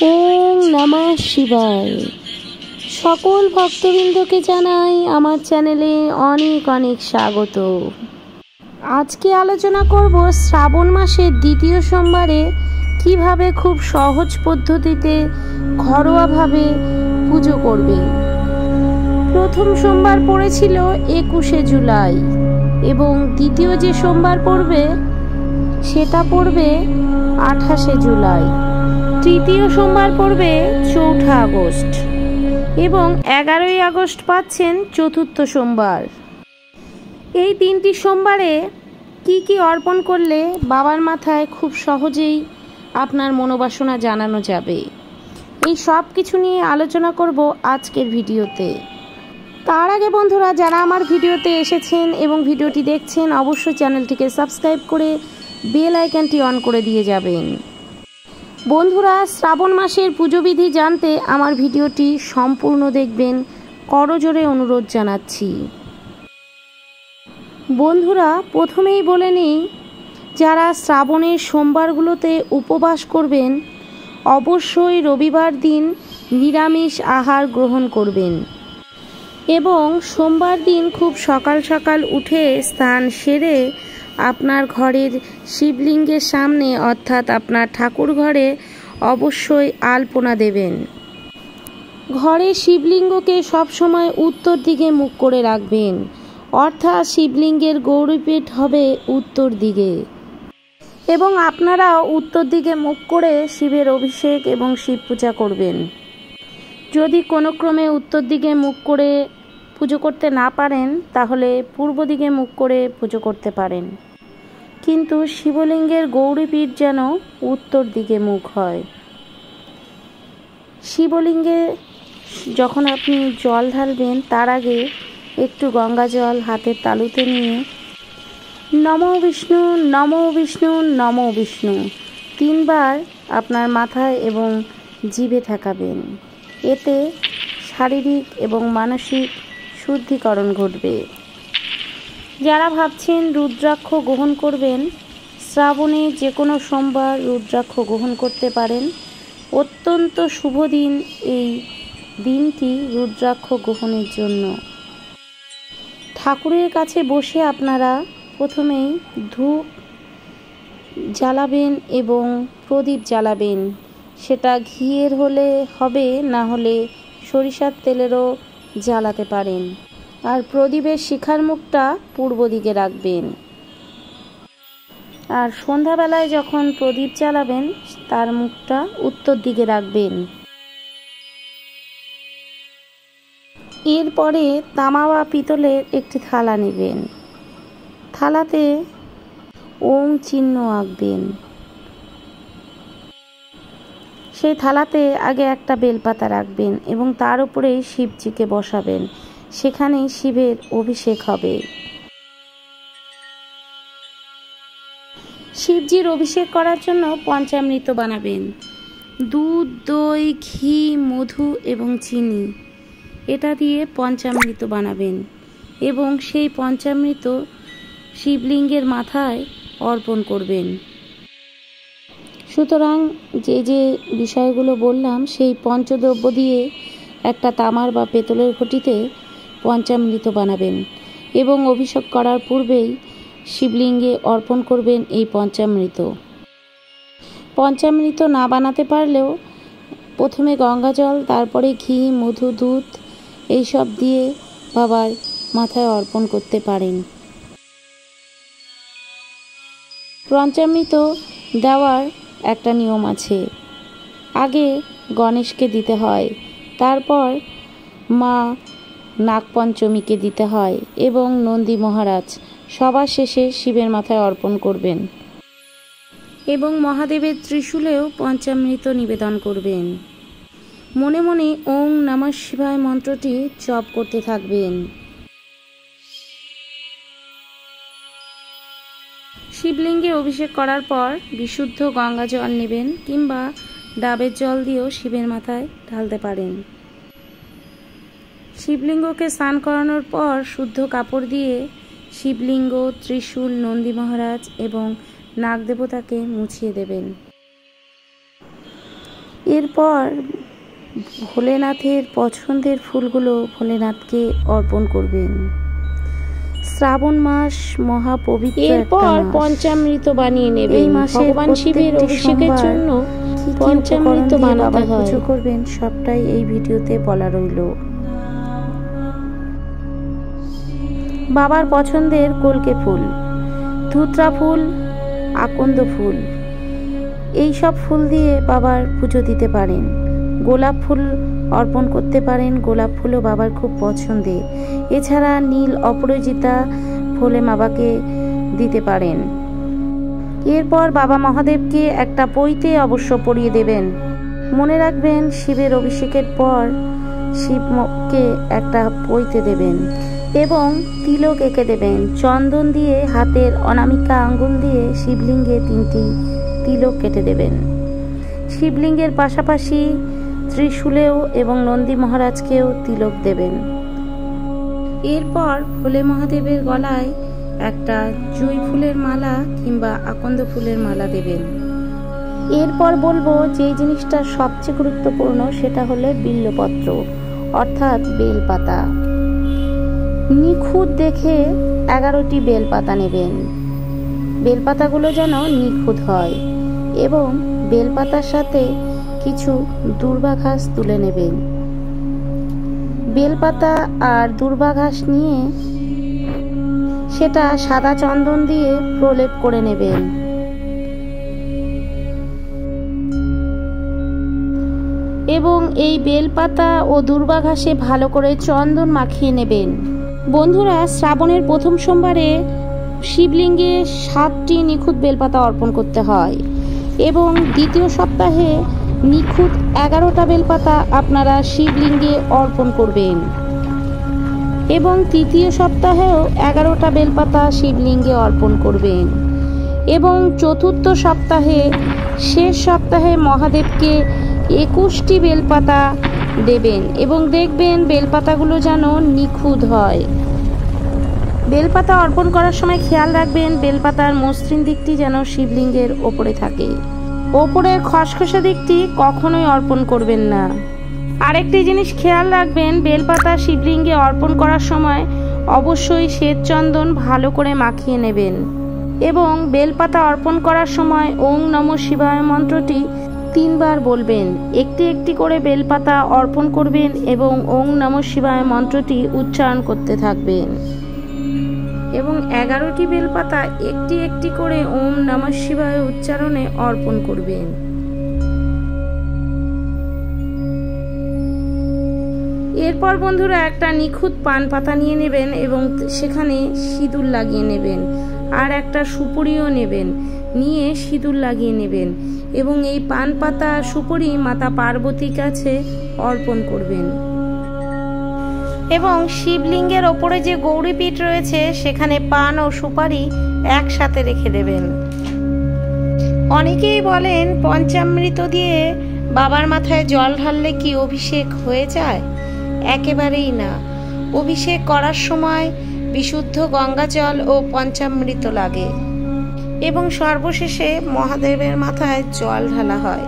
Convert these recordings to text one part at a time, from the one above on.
ওম নমঃ শিবায়। সকল ভক্তবৃন্দকে জানাই আমার চ্যানেলে অনেক অনেক স্বাগত। আজকে আলোচনা করব শ্রাবণ মাসের দ্বিতীয় সোমবারে কিভাবে খুব সহজ পদ্ধতিতে ঘরোয়াভাবে পুজো করবে। প্রথম সোমবার পড়েছিল 21শে জুলাই এবং দ্বিতীয় যে সোমবার পড়বে সেটা পড়বে 28শে জুলাই। তৃতীয় সোমবার পড়বে 4 আগস্ট এবং 11ই আগস্ট পাচ্ছেন চতুর্থ সোমবার। এই তিনটি সোমবারে কি কি অর্পণ করলে বাবার মাথায় খুব সহজেই আপনার মনোবাসনা জানানো যাবে, এই সব কিছু নিয়ে আলোচনা করব আজকের ভিডিওতে। তার আগে বন্ধুরা, যারা আমার ভিডিওতে এসেছেন এবং ভিডিওটি দেখছেন, অবশ্যই চ্যানেলটিকে সাবস্ক্রাইব করে বেল আইকনটি অন করে দিয়ে যাবেন। বন্ধুরা, শ্রাবণ মাসের পুজোবিধি জানতে আমার ভিডিওটি সম্পূর্ণ দেখবেন, করজোড়ে অনুরোধ জানাচ্ছি। বন্ধুরা, প্রথমেই বলে নিই, যারা শ্রাবণের সোমবারগুলোতে উপবাস করবেন অবশ্যই রবিবার দিন নিরামিষ আহার গ্রহণ করবেন এবং সোমবার দিন খুব সকাল সকাল উঠে স্নান সেরে আপনার ঘরের শিবলিঙ্গের সামনে অর্থাৎ আপনার ঠাকুর ঘরে অবশ্যই আলপনা দেবেন। ঘরে শিবলিঙ্গকে সবসময় উত্তর দিকে মুখ করে রাখবেন, অর্থাৎ শিবলিঙ্গের গৌরীপীঠ হবে উত্তর দিকে এবং আপনারাও উত্তর দিকে মুখ করে শিবের অভিষেক এবং শিব পূজা করবেন। যদি কোনো ক্রমে উত্তর দিকে মুখ করে পুজো করতে না পারেন তাহলে পূর্ব দিকে মুখ করে পুজো করতে পারেন, কিন্তু শিবলিঙ্গের গৌরীপীঠ যেন উত্তর দিকে মুখ হয়। শিবলিঙ্গে যখন আপনি জল ঢালবেন তার আগে একটু গঙ্গা জল হাতের তালুতে নিয়ে নমো বিষ্ণু নমো বিষ্ণু নমো বিষ্ণু 3 বার আপনার মাথায় এবং জিভে ঠেকাবেন। এতে শারীরিক এবং মানসিক শুদ্ধিকরণ ঘটবে। যারা ভাবছেন রুদ্রাক্ষ গ্রহণ করবেন, শ্রাবণে যে কোনো সোমবার রুদ্রাক্ষ গ্রহণ করতে পারেন। অত্যন্ত শুভ দিন এই দিনটি রুদ্রাক্ষ গ্রহণের জন্য। ঠাকুরের কাছে বসে আপনারা প্রথমেই ধূপ জ্বালাবেন এবং প্রদীপ জ্বালাবেন। সেটা ঘিয়ের হলে হবে, না হলে সরিষার তেলেরও জ্বালাতে পারেন। আর প্রদীপের শিখার মুখটা পূর্ব দিকে রাখবেন। আর সন্ধ্যাবেলায় যখন প্রদীপ জ্বালাবেন তার মুখটা উত্তর দিকে রাখবেন। এরপরে তামা বা পিতলের একটি থালা নেবেন। থালাতে ওম চিহ্ন আঁকবেন। সেই থালাতে আগে একটা বেলপাতা রাখবেন এবং তার উপরেই শিবজিকে বসাবেন। সেখানেই শিবের অভিষেক হবে। শিবজির অভিষেক করার জন্য পঞ্চামৃত বানাবেন। দুধ, দই, ঘি, মধু এবং চিনি এটা দিয়ে পঞ্চামৃত বানাবেন এবং সেই পঞ্চামৃত শিবলিঙ্গের মাথায় অর্পণ করবেন। সুতরাং যে যে বিষয়গুলো বললাম সেই পঞ্চদ্রব্য দিয়ে একটা তামার বা পেতলের ঘটিতে পঞ্চামৃত বানাবেন এবং অভিষেক করার পূর্বেই শিবলিঙ্গে অর্পণ করবেন এই পঞ্চামৃত। পঞ্চামৃত না বানাতে পারলেও প্রথমে গঙ্গা জল, তারপরে ঘি, মধু, দুধ এইসব দিয়ে বাবার মাথায় অর্পণ করতে পারেন। পঞ্চামৃত দেওয়ার একটা নিয়ম আছে। আগে গণেশকে দিতে হয়, তারপর মা নাগপঞ্চমীকে দিতে হয় এবং নন্দী মহারাজ, সবার শেষে শিবের মাথায় অর্পণ করবেন এবং মহাদেবের ত্রিশূলেও পঞ্চামৃত নিবেদন করবেন। মনে মনে ওং নমঃ শিবায় মন্ত্রটি জপ করতে থাকবেন। শিবলিঙ্গে অভিষেক করার পর বিশুদ্ধ গঙ্গা জল নেবেন কিংবা ডাবের জল দিয়েও শিবের মাথায় ঢালতে পারেন। শিবলিঙ্গকে স্নান করানোর পর শুদ্ধ কাপড় দিয়ে শিবলিঙ্গ, ত্রিশূল, নন্দী মহারাজ এবং নাগদেবতাকে মুছিয়ে দেবেন। এরপর ভোলেনাথের পছন্দের ফুলগুলো ভোলেনাথকে অর্পণ করবেন। শ্রাবণ মাস মহাপবিত্র। এরপর পঞ্চামৃত বানিয়ে নেবেন। ভগবান শিবের অভিষেকের জন্য পঞ্চামৃত বানাতে হয়। পুজো করবেন সবটাই এই ভিডিওতে বলা রইল। বাবার পছন্দের কলকে ফুল, ধুত্রা ফুল, আকন্দ ফুল, এই সব ফুল দিয়ে বাবার পুজো দিতে পারেন। গোলাপ ফুল অর্পণ করতে পারেন, গোলাপ ফুলও বাবার খুব পছন্দের। এছাড়া নীল অপরাজিতা ভোলে বাবাকে দিতে পারেন। এরপর বাবা মহাদেবকে একটা পৈতে অবশ্য পরিয়ে দেবেন। মনে রাখবেন শিবের অভিষেকের পর শিবকে একটা পৈতে দেবেন এবং তিলক এঁকে দেবেন। চন্দন দিয়ে হাতের অনামিকা আঙ্গুল দিয়ে শিবলিঙ্গে 3টি তিলক কেটে দেবেন। শিবলিঙ্গের পাশাপাশি ত্রিশূলেও এবং নন্দী মহারাজকেও তিলক দেবেন। এরপর ভোলে মহাদেবের গলায় একটা জুঁই ফুলের মালা কিংবা আকন্দ ফুলের মালা দেবেন। এরপর বলবো যে জিনিসটা সবচেয়ে গুরুত্বপূর্ণ সেটা হলো বিল্বপত্র অর্থাৎ বেলপাতা। নিখুঁত দেখে 11টি বেলপাতা নেবেন। বেলপাতাগুলো যেন নিখুঁত হয় এবং বেলপাতার সাথে কিছু দূর্বা ঘাস তুলে নেবেন। বেলপাতা আর দূর্বা ঘাস নিয়ে সেটা সাদা চন্দন দিয়ে প্রলেপ করে নেবেন। এবং এই বেলপাতা ও দূর্বা ঘাসে ভালো করে চন্দন মাখিয়ে নেবেন। বন্ধুরা, শ্রাবণের প্রথম সোমবারে শিবলিঙ্গে 7টি নিখুঁত বেলপাতা অর্পণ করতে হয় এবং দ্বিতীয় সপ্তাহে নিখুঁত 11টা বেলপাতা আপনারা শিবলিঙ্গে অর্পণ করবেন এবং তৃতীয় সপ্তাহেও 11টা বেলপাতা শিবলিঙ্গে অর্পণ করবেন এবং চতুর্থ সপ্তাহে শেষ সপ্তাহে মহাদেবকে 21টি বেলপাতা দেবেন এবং দেখবেন বেলপাতাগুলো যেন নিখুঁত হয়। বেলপাতা অর্পণ করার সময় খেয়াল রাখবেন বেলপাতার মসৃণ দিকটি যেন শিবলিঙ্গের ওপরে থাকে। ওপরের খসখসে দিকটি কখনোই অর্পণ করবেন না। আরেকটি জিনিস খেয়াল রাখবেন, বেলপাতা শিবলিঙ্গে অর্পণ করার সময় অবশ্যই শ্বেত চন্দন ভালো করে মাখিয়ে নেবেন এবং বেলপাতা অর্পণ করার সময় ওং নমঃ শিবায় মন্ত্রটি 3 বার বলবেন। একটি একটি করে বেলপাতা অর্পণ করবেন এবং ওং নমঃ শিবায় মন্ত্রটি উচ্চারণ করতে থাকবেন এবং 11টি বেলপাতা একটি একটি করে ওম নমঃ শিবায় উচ্চারণে অর্পণ করবেন। এরপর বন্ধুরা একটা নিখুঁত পান পাতা নিয়ে নেবেন এবং সেখানে সিঁদুর লাগিয়ে নেবেন আর একটা সুপুরিও নেবেন, নিয়ে সিঁদুর লাগিয়ে নেবেন এবং এই পান পাতা সুপুরি মাতা পার্বতীর কাছে অর্পণ করবেন এবং শিবলিঙ্গের ওপরে যে গৌরীপীঠ রয়েছে সেখানে পান ও সুপারি একসাথে রেখে দেবেন। অনেকেই বলেন পঞ্চামৃত দিয়ে বাবার মাথায় জল ঢাললে কি অভিষেক হয়ে যায়? একেবারেই না। অভিষেক করার সময় বিশুদ্ধ গঙ্গা জল ও পঞ্চামৃত লাগে এবং সর্বশেষে মহাদেবের মাথায় জল ঢালা হয়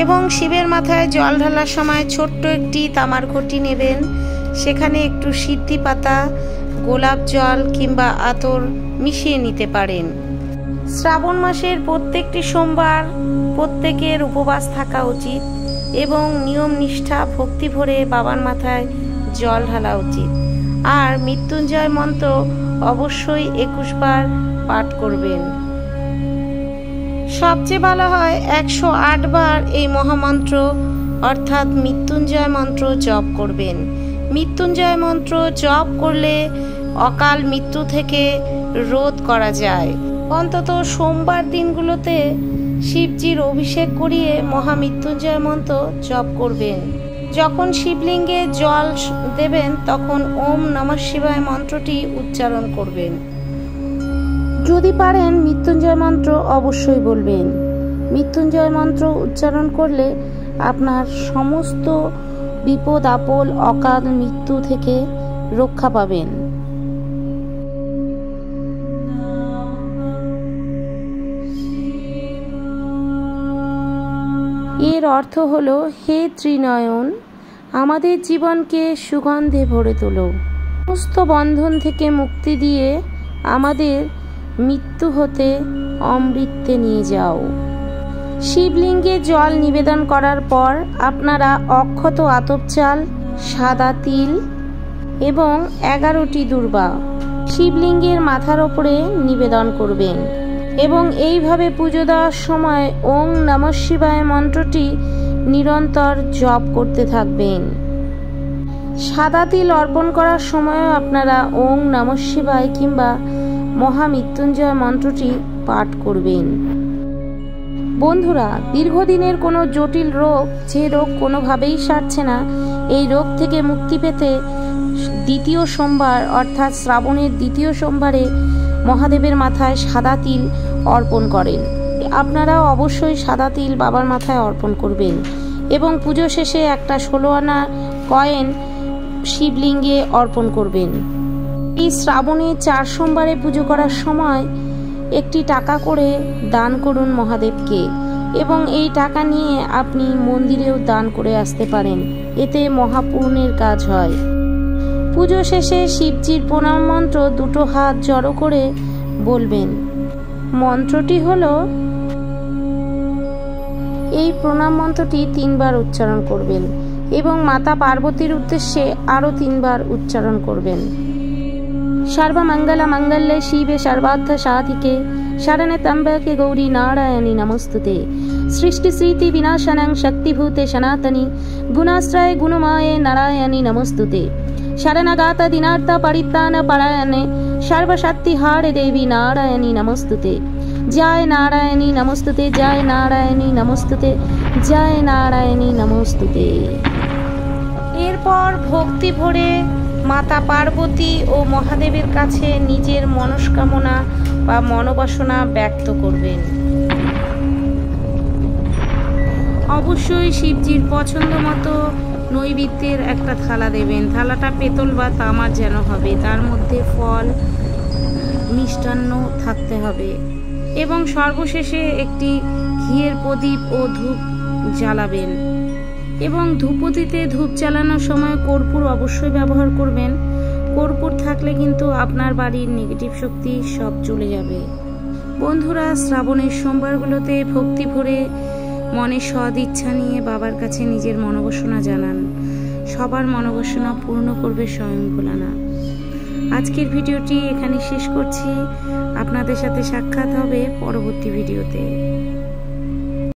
এবং শিবের মাথায় জল ঢালার সময় ছোট্ট একটি তামার ঘটি নেবেন। সেখানে একটু সিদ্ধি পাতা, গোলাপ জল কিংবা আতর মিশিয়ে নিতে পারেন। শ্রাবণ মাসের প্রত্যেকটি সোমবার প্রত্যেকের উপবাস থাকা উচিত এবং নিয়ম নিষ্ঠা ভক্তি ভরে বাবার মাথায় জল ঢালা উচিত। আর মৃত্যুঞ্জয় মন্ত্র অবশ্যই 21 বার পাঠ করবেন। সবচেয়ে ভালো হয় 108 বার এই মহামন্ত্র অর্থাৎ মৃত্যুঞ্জয় মন্ত্র জপ করবেন। মৃত্যুঞ্জয় মন্ত্র জপ করলে অকাল মৃত্যু থেকে রোধ করা যায়। অন্তত সোমবার দিনগুলোতে শিবজির অভিষেক করিয়ে মহামৃত্যুঞ্জয় মন্ত্র জপ করবেন। যখন শিবলিঙ্গে জল দেবেন তখন ওম নমঃ শিবায় মন্ত্রটি উচ্চারণ করবেন। যদি পারেন মৃত্যুঞ্জয় মন্ত্র অবশ্যই বলবেন। মৃত্যুঞ্জয় মন্ত্র উচ্চারণ করলে আপনার সমস্ত বিপদ আপদ অকাল মৃত্যু থেকে রক্ষা পাবেন। এর অর্থ হলো, হে ত্রিনয়ন, আমাদের জীবনকে সুগন্ধে ভরে তোলো, সমস্ত বন্ধন থেকে মুক্তি দিয়ে আমাদের মৃত্যু হতে অমৃতে নিয়ে যাও। শিবলিঙ্গে জল নিবেদন করার পর আপনারা অক্ষত আতপ চাল, সাদা তিল এবং 11টি দূর্বা শিবলিঙ্গের মাথার ওপরে নিবেদন করবেন এবং এইভাবে পুজো দেওয়ার সময় ওং নমঃ শিবায় মন্ত্রটি নিরন্তর জপ করতে থাকবেন। সাদা তিল অর্পণ করার সময়ও আপনারা ওং নমঃ শিবায় কিংবা মহামৃত্যুঞ্জয় মন্ত্রটি পাঠ করবেন। বন্ধুরা, দীর্ঘদিনের কোনো জটিল রোগ, যে রোগ কোনোভাবেই সারছে না, এই রোগ থেকে মুক্তি পেতে দ্বিতীয় সোমবার অর্থাৎ শ্রাবণের দ্বিতীয় সোমবারে মহাদেবের মাথায় সাদা তিল অর্পণ করেন। আপনারাও অবশ্যই সাদা তিল বাবার মাথায় অর্পণ করবেন এবং পুজো শেষে একটা 16 আনা কয়েন শিবলিঙ্গে অর্পণ করবেন। এই শ্রাবণে 4 সোমবারে পুজো করার সময় একটি টাকা করে দান করুন মহাদেবকে এবং এই টাকা নিয়ে আপনি মন্দিরেও দান করে আসতে পারেন, এতে মহাপুণ্যের কাজ হয়। পুজো শেষে শিবজির প্রণাম মন্ত্র 2 হাত জড়ো করে বলবেন। মন্ত্রটি হলো, এই প্রণাম মন্ত্রটি 3 বার উচ্চারণ করবেন এবং মাতা পার্বতীর উদ্দেশ্যে আরও 3 বার উচ্চারণ করবেন। সর্বমঙ্গল মঙ্গলে শিবে সর্বার্থ সাধিকে শরণে ত্র্যম্বকে গৌরী নারায়ণী নমস্তুতে। সৃষ্টি স্মৃতি বিনাশনং শক্তিভূতে সনাতনী গুণাশ্রয়ে গুণময়ে নারায়ণী নমস্তুতে। শরণাগত দিনার্থ পরিত্রাণ পরায়ণে সর্বশক্তি হারে দেবী নারায়ণী নমস্তুতে। জয় নারায়ণী নমস্তুতে, জয় নারায়ণী নমস্তুতে, জয় নারায়ণী নমস্তুতে। এরপর ভক্তি ভরে মাতা পার্বতী ও মহাদেবের কাছে নিজের মনস্কামনা বা মনোবাসনা ব্যক্ত করবেন। অবশ্যই শিবজির পছন্দ মতো নৈবেদ্যের একটা থালা দেবেন। থালাটা পেতল বা তামার যেন হবে, তার মধ্যে ফল মিষ্টান্ন থাকতে হবে এবং সর্বশেষে একটি ঘিয়ের প্রদীপ ও ধূপ জ্বালাবেন এবং ধূপতিতে ধূপ জ্বালানোর সময় কর্পূর অবশ্যই ব্যবহার করবেন। কর্পূর থাকলে কিন্তু আপনার বাড়ির নেগেটিভ শক্তি সব চলে যাবে। বন্ধুরা, শ্রাবণের সোমবারগুলোতে ভক্তি ভরে মনে সদ ইচ্ছা নিয়ে বাবার কাছে নিজের মনোবাসনা জানান। সবার মনোবাসনা পূর্ণ করবে স্বয়ং ভোলানাথ। আজকের ভিডিওটি এখানে শেষ করছি। আপনাদের সাথে সাক্ষাৎ হবে পরবর্তী ভিডিওতে।